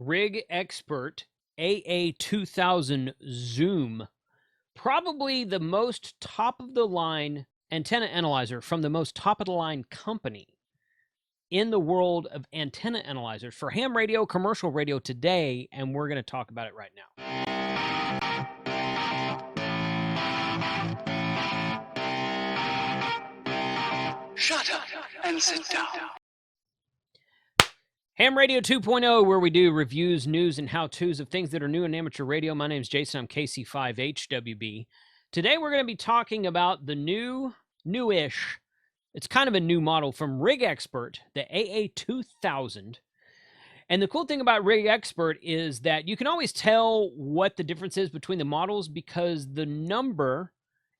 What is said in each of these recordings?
RigExpert AA-2000 Zoom. Probably the most top-of-the-line antenna analyzer from the most top-of-the-line company in the world of antenna analyzers for ham radio, commercial radio today, and we're going to talk about it right now. Shut up and sit down. Ham Radio 2.0, where we do reviews, news, and how-tos of things that are new in amateur radio. My name's Jason. I'm KC5HWB. Today we're going to be talking about the newish, it's kind of a new model from RigExpert, the AA-2000. And the cool thing about RigExpert is that you can always tell what the difference is between the models because the number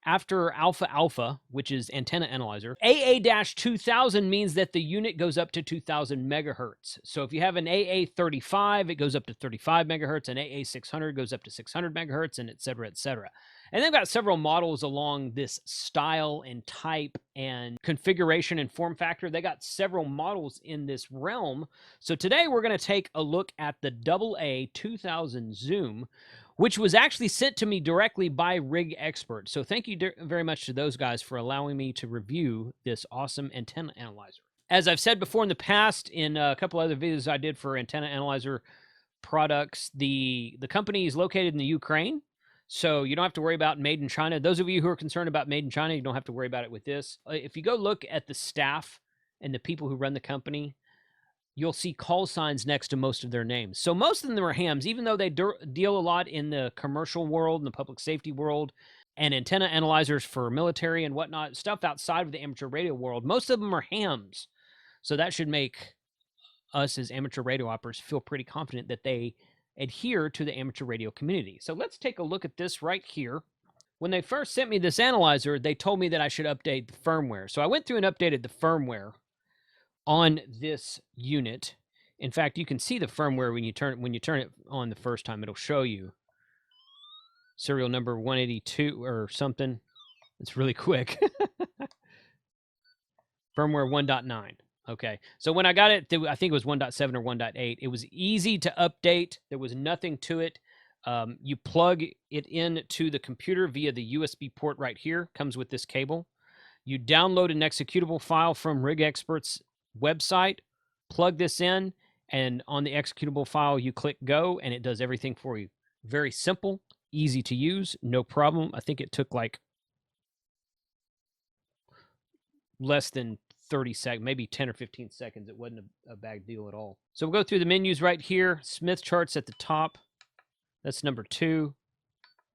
after alpha, which is antenna analyzer, AA-2000 means that the unit goes up to 2000 megahertz. So if you have an AA-35, it goes up to 35 megahertz, an AA-600 goes up to 600 megahertz, and et cetera, et cetera. And they've got several models along this style and type and configuration and form factor. They got several models in this realm. So today we're going to take a look at the AA-2000 Zoom, which was actually sent to me directly by RigExpert. So thank you very much to those guys for allowing me to review this awesome antenna analyzer. As I've said before in the past, in a couple other videos I did for antenna analyzer products, the company is located in the Ukraine, so you don't have to worry about made in China. Those of you who are concerned about made in China, you don't have to worry about it with this. If you go look at the staff and the people who run the company, you'll see call signs next to most of their names. So most of them are hams, even though they deal a lot in the commercial world and the public safety world and antenna analyzers for military and whatnot, stuff outside of the amateur radio world. Most of them are hams. So that should make us as amateur radio operators feel pretty confident that they adhere to the amateur radio community. So let's take a look at this right here. When they first sent me this analyzer, they told me that I should update the firmware. So I went through and updated the firmware on this unit. In fact, you can see the firmware when you turn it on the first time. It'll show you serial number 182 or something. It's really quick. Firmware 1.9. Okay, so when I got it, I think it was 1.7 or 1.8. It was easy to update. There was nothing to it. You plug it into the computer via the USB port right here. Comes with this cable. You download an executable file from RigExpert's website, plug this in, and on the executable file, you click go, and it does everything for you. Very simple, easy to use, no problem. I think it took like less than 30 seconds, maybe 10 or 15 seconds. It wasn't a bad deal at all. So we'll go through the menus right here. Swr Chart's at the top. That's number 2.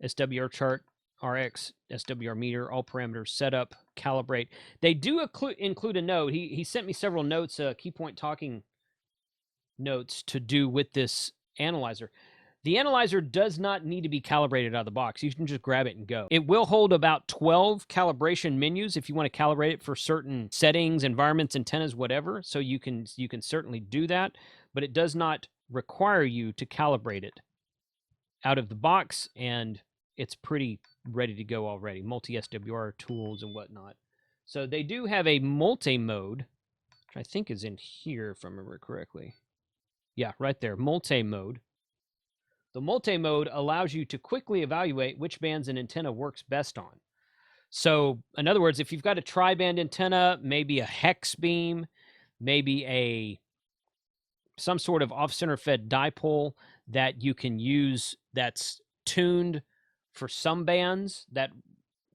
SWR chart, RX, SWR meter, all parameters, setup, calibrate. They do include a note. He sent me several notes, key point talking notes to do with this analyzer. The analyzer does not need to be calibrated out of the box. You can just grab it and go. It will hold about 12 calibration menus if you want to calibrate it for certain settings, environments, antennas, whatever. So you can certainly do that, but it does not require you to calibrate it out of the box, and it's pretty ready to go already. Multi-SWR tools and whatnot. So they do have a multi-mode, which I think is in here, if I remember correctly. Yeah, right there, multi-mode. The multi-mode allows you to quickly evaluate which bands an antenna works best on. So, in other words, if you've got a tri-band antenna, maybe a hex beam, maybe some sort of off-center fed dipole that you can use that's tuned for some bands that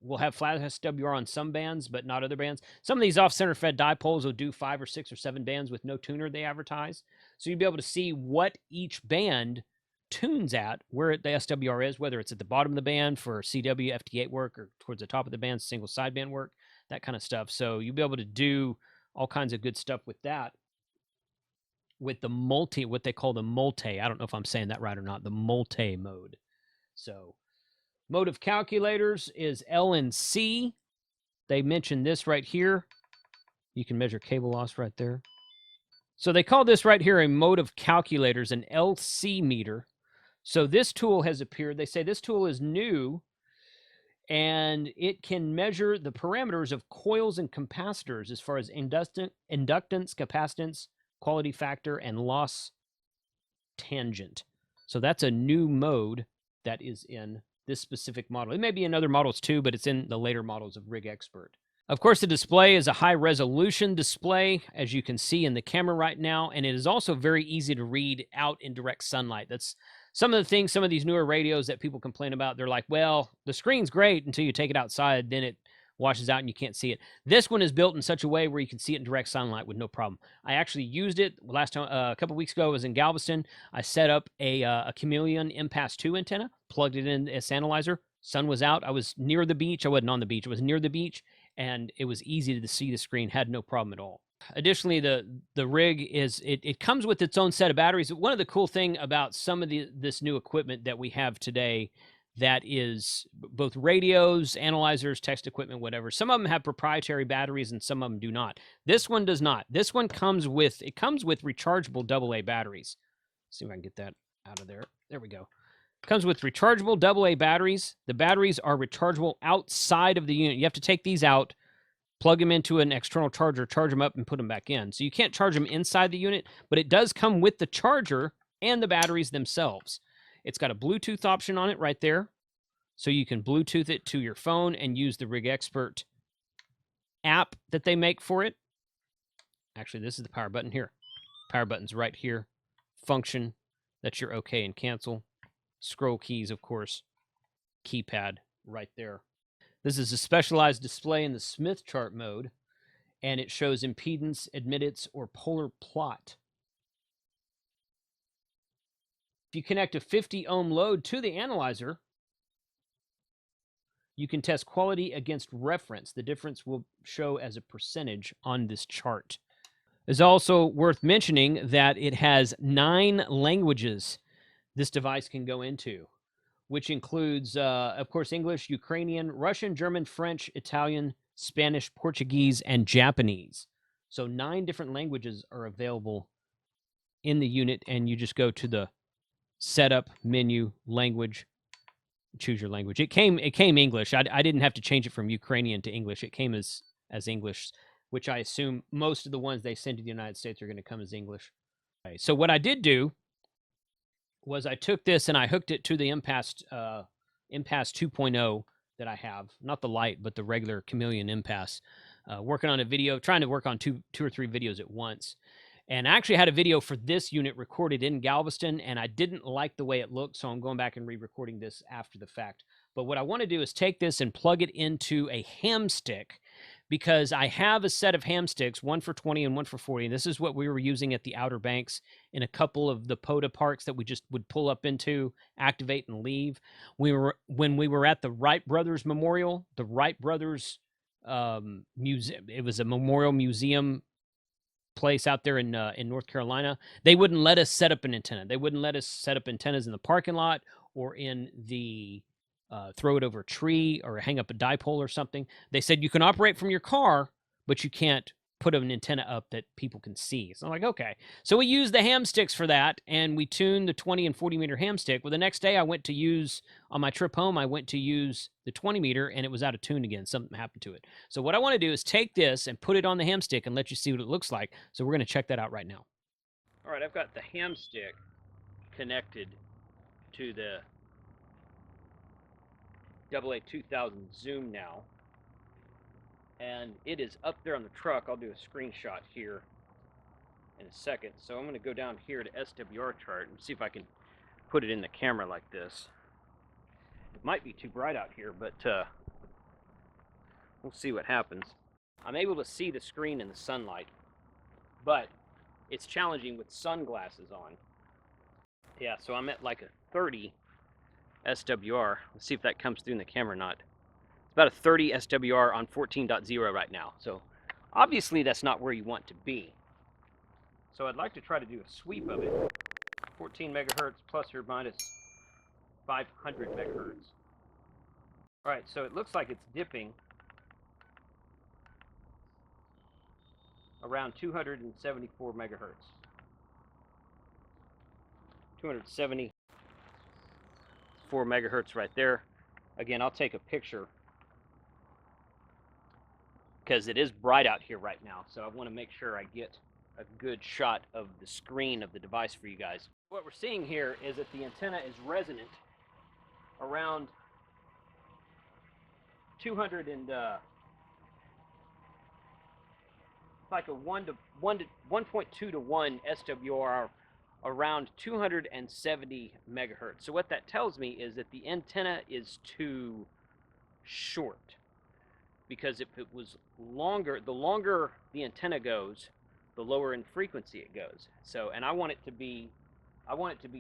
will have flat SWR on some bands, but not other bands. Some of these off-center fed dipoles will do 5 or 6 or 7 bands with no tuner they advertise. So you'll be able to see what each band tunes at, where the SWR is, whether it's at the bottom of the band for CW, FT8 work, or towards the top of the band, single sideband work, that kind of stuff. So you'll be able to do all kinds of good stuff with that. With the what they call the multi, I don't know if I'm saying that right or not, the multi mode. So mode of calculators is L and C. They mentioned this right here. You can measure cable loss right there. So they call this right here a mode of calculators, an LC meter. So this tool has appeared. They say this tool is new, and it can measure the parameters of coils and capacitors as far as inductance, capacitance, quality factor, and loss tangent. So that's a new mode that is in this specific model. It may be in other models too, but it's in the later models of RigExpert. Of course, the display is a high-resolution display, as you can see in the camera right now, and it is also very easy to read out in direct sunlight. That's some of the things, some of these newer radios that people complain about. They're like, well, the screen's great until you take it outside, then it washes out and you can't see it. This one is built in such a way where you can see it in direct sunlight with no problem. I actually used it last time, a couple weeks ago. I was in Galveston. I set up a Chameleon Impasse 2 antenna, plugged it in as analyzer. Sun was out. I was near the beach. I wasn't on the beach. I was near the beach, and it was easy to see the screen. Had no problem at all. Additionally, the rig is it comes with its own set of batteries. One of the cool thing about some of this new equipment that we have today, that is both radios, analyzers, text equipment, whatever. Some of them have proprietary batteries and some of them do not. This one does not. This one comes with rechargeable AA batteries. Let's see if I can get that out of there. There we go. Comes with rechargeable AA batteries. The batteries are rechargeable outside of the unit. You have to take these out, plug them into an external charger, charge them up, and put them back in. So you can't charge them inside the unit, but it does come with the charger and the batteries themselves. It's got a Bluetooth option on it right there. So you can Bluetooth it to your phone and use the RigExpert app that they make for it. Actually, this is the power button here. Power button's right here. Function, that's your OK and cancel. Scroll keys, of course. Keypad right there. This is a specialized display in the Swr Chart mode, and it shows impedance, admittance, or polar plot. If you connect a 50 ohm load to the analyzer, you can test quality against reference. The difference will show as a percentage on this chart. It's also worth mentioning that it has 9 languages this device can go into, which includes, of course, English, Ukrainian, Russian, German, French, Italian, Spanish, Portuguese, and Japanese. So 9 different languages are available in the unit, and you just go to the setup menu, language, choose your language. It came English. I didn't have to change it from Ukrainian to English. It came as English, which I assume most of the ones they send to the United States are going to come as English. Okay, so what I did do was I took this and I hooked it to the Impasse 2.0 that I have, not the light, but the regular Chameleon Impasse, working on a video, trying to work on two or three videos at once. And I actually had a video for this unit recorded in Galveston, and I didn't like the way it looked, so I'm going back and re-recording this after the fact. But what I want to do is take this and plug it into a ham stick, because I have a set of ham sticks, one for 20 and one for 40. And this is what we were using at the Outer Banks in a couple of the POTA parks that we just would pull up into, activate, and leave. When we were at the Wright Brothers Memorial, the Wright Brothers museum, it was a memorial museum place out there in North Carolina. They wouldn't let us set up an antenna. They wouldn't let us set up antennas in the parking lot or in the throw it over a tree or hang up a dipole or something. They said you can operate from your car, but you can't put an antenna up that people can see. So I'm like, okay. So we used the ham sticks for that, and we tuned the 20 and 40 meter ham stick. Well, the next day I went to use, on my trip home, I went to use the 20 meter, and it was out of tune again. Something happened to it. So what I want to do is take this and put it on the ham stick and let you see what it looks like. So we're going to check that out right now. All right, I've got the ham stick connected to the AA-2000 zoom now, and it is up there on the truck. I'll do a screenshot here in a second. So I'm going to go down here to SWR chart and see if I can put it in the camera like this. It might be too bright out here, but we'll see what happens. I'm able to see the screen in the sunlight, but it's challenging with sunglasses on. Yeah, so I'm at like a 30 SWR. Let's see if that comes through in the camera or not. It's about a 30 SWR on 14.0 right now. So obviously that's not where you want to be. So I'd like to try to do a sweep of it. 14 megahertz plus or minus 500 megahertz. All right, so it looks like it's dipping around 274 megahertz. 274 megahertz right there. Again, I'll take a picture because it is bright out here right now, so I want to make sure I get a good shot of the screen of the device for you guys. What we're seeing here is that the antenna is resonant around 200 and like a 1.2 to 1 SWR around 270 megahertz. So what that tells me is that the antenna is too short, because if it was longer, the longer the antenna goes, the lower in frequency it goes. So, and I want it to be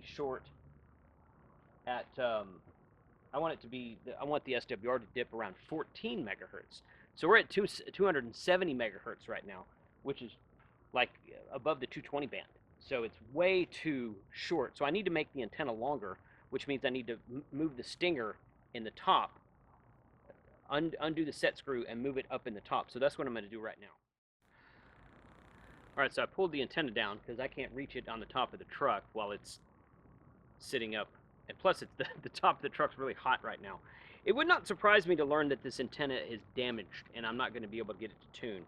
short at I want the SWR to dip around 14 megahertz. So we're at 270 megahertz right now, which is like above the 220 band. So it's way too short. So I need to make the antenna longer, which means I need to move the stinger in the top, undo the set screw, and move it up in the top. So that's what I'm going to do right now. All right, so I pulled the antenna down because I can't reach it on the top of the truck while it's sitting up. And plus, it's the top of the truck's really hot right now. It would not surprise me to learn that this antenna is damaged and I'm not going to be able to get it to tune.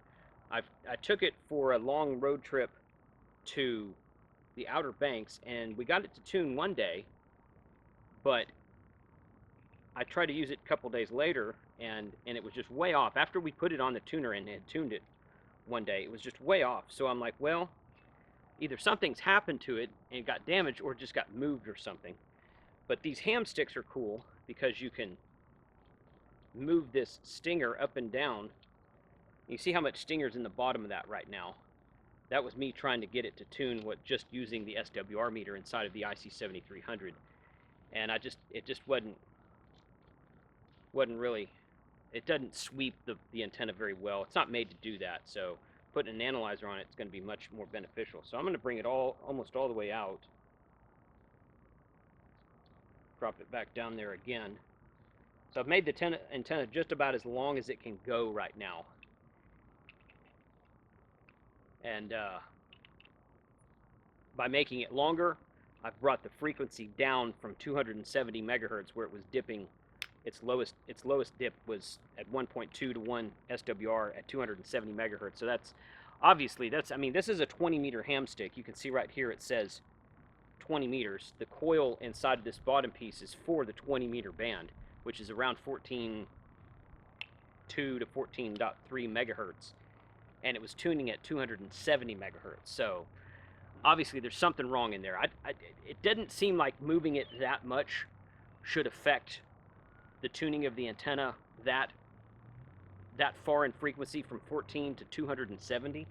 I took it for a long road trip to the Outer Banks, and we got it to tune one day, but I tried to use it a couple days later, and it was just way off. After we put it on the tuner and had tuned it one day, it was just way off. So I'm like, well, either something's happened to it and it got damaged, or it just got moved or something. But these ham sticks are cool because you can move this stinger up and down. You see how much stinger's in the bottom of that right now. That was me trying to get it to tune just using the SWR meter inside of the IC7300. And it just wasn't really, it doesn't sweep the antenna very well. It's not made to do that. So putting an analyzer on it is going to be much more beneficial. So I'm going to bring it almost all the way out. Drop it back down there again. So I've made the antenna just about as long as it can go right now. And by making it longer, I've brought the frequency down from 270 megahertz, where it was dipping. Its lowest dip was at 1.2 to 1 SWR at 270 megahertz. So that's obviously, I mean, this is a 20 meter ham stick. You can see right here it says 20 meters. The coil inside this bottom piece is for the 20 meter band, which is around 14.2 to 14.3 megahertz, and it was tuning at 270 megahertz. So obviously there's something wrong in there. It didn't seem like moving it that much should affect the tuning of the antenna that far in frequency, from 14 to 270.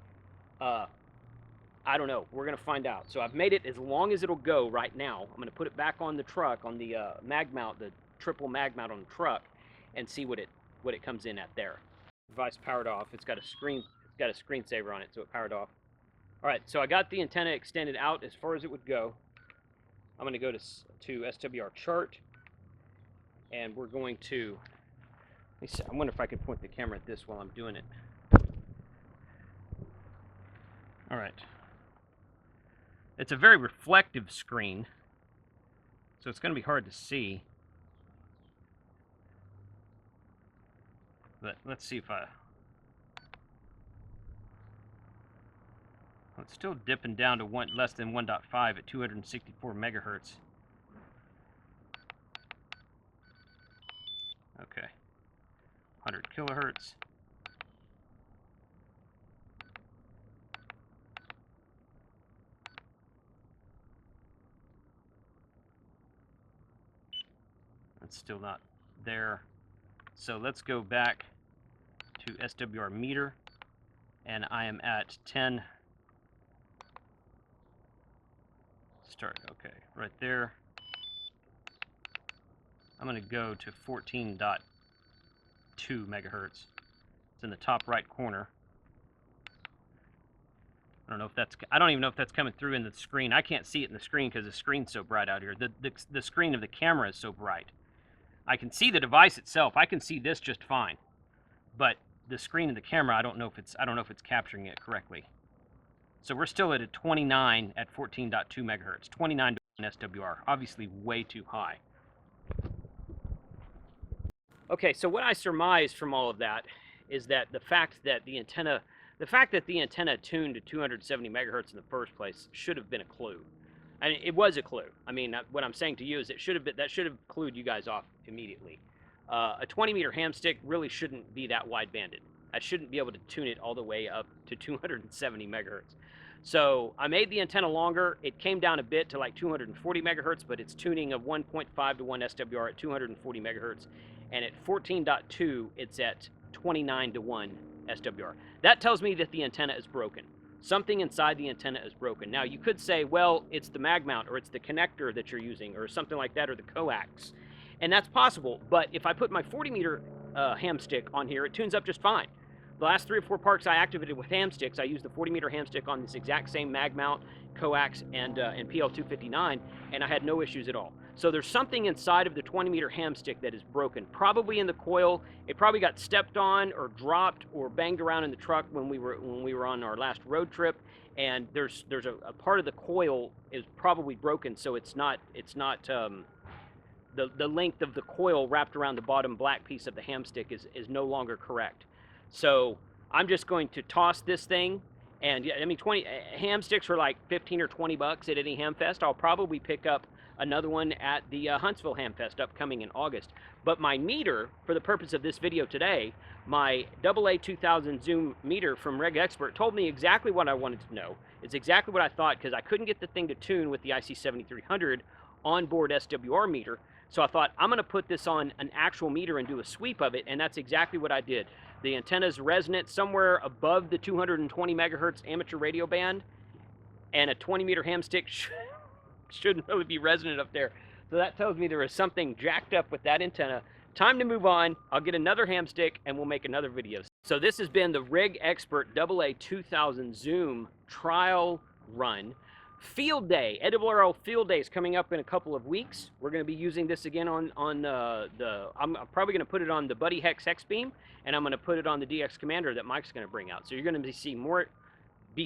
I don't know. We're going to find out. So I've made it as long as it'll go right now. I'm going to put it back on the truck, on the mag mount, the triple mag mount on the truck, and see what it comes in at there. Device powered off. It's got a screensaver on it, so it powered off. All right, so I got the antenna extended out as far as it would go. I'm going to go to SWR Chart, and we're going to, let me see, I wonder if I can point the camera at this while I'm doing it. All right. It's a very reflective screen, so it's going to be hard to see. But let's see if it's still dipping down to less than 1.5 at 264 megahertz. Okay, 100 kilohertz. It's still not there. So let's go back to SWR meter, and I am at 10. Start, okay, right there. I'm going to go to 14.2 megahertz. It's in the top right corner. I don't even know if that's coming through in the screen. I can't see it in the screen because the screen's so bright out here. The screen of the camera is so bright. I can see the device itself. I can see this just fine, but the screen of the camera, I don't know if it's capturing it correctly. So we're still at a 29 at 14.2 megahertz, 29 to 1 SWR, obviously way too high. Okay, so what I surmise from all of that is that the fact that the antenna The fact that the antenna tuned to 270 megahertz in the first place should have been a clue. I mean, it was a clue. I mean, what I'm saying to you is that should have clued you guys off immediately. A 20-meter ham stick really shouldn't be that wide-banded. I shouldn't be able to tune it all the way up to 270 megahertz. So I made the antenna longer. It came down a bit to like 240 megahertz, but it's tuning of 1.5 to 1 SWR at 240 megahertz. And at 14.2, it's at 29 to 1 SWR. That tells me that the antenna is broken. Something inside the antenna is broken. Now, you could say, well, it's the mag mount, or it's the connector that you're using, or something like that, or the coax. And that's possible, but if I put my 40-meter ham stick on here, it tunes up just fine. The last 3 or 4 parks I activated with ham sticks, I used the 40-meter ham stick on this exact same mag mount, coax, and PL259, and I had no issues at all. So there's something inside of the 20-meter ham stick that is broken, probably in the coil. It probably got stepped on or dropped or banged around in the truck when we were on our last road trip, and there's a part of the coil is probably broken, so it's not the length of the coil wrapped around the bottom black piece of the ham stick is no longer correct. So I'm just going to toss this thing, and yeah, I mean, ham sticks are like 15 or 20 bucks at any ham fest. I'll probably pick up another one at the Huntsville Ham Fest upcoming in August. But my meter, for the purpose of this video today, my AA-2000 zoom meter from RigExpert told me exactly what I wanted to know. It's exactly what I thought, because I couldn't get the thing to tune with the IC7300 onboard SWR meter. So I thought, I'm going to put this on an actual meter and do a sweep of it, and that's exactly what I did. The antenna's resonant somewhere above the 220 megahertz amateur radio band, and a 20-meter ham stick shouldn't really be resonant up there. So that tells me there is something jacked up with that antenna. Time to move on. I'll get another ham stick, and we'll make another video. So this has been the RigExpert AA-2000 Zoom trial run. Field day, ARRL field day is coming up in a couple of weeks. We're going to be using this again on I'm probably going to put it on the Buddy Hex Hex Beam, and I'm going to put it on the DX Commander that Mike's going to bring out. So you're going to be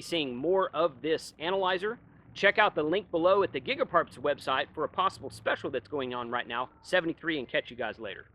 seeing more of this analyzer. Check out the link below at the Gigaparps website for a possible special that's going on right now, 73, and catch you guys later.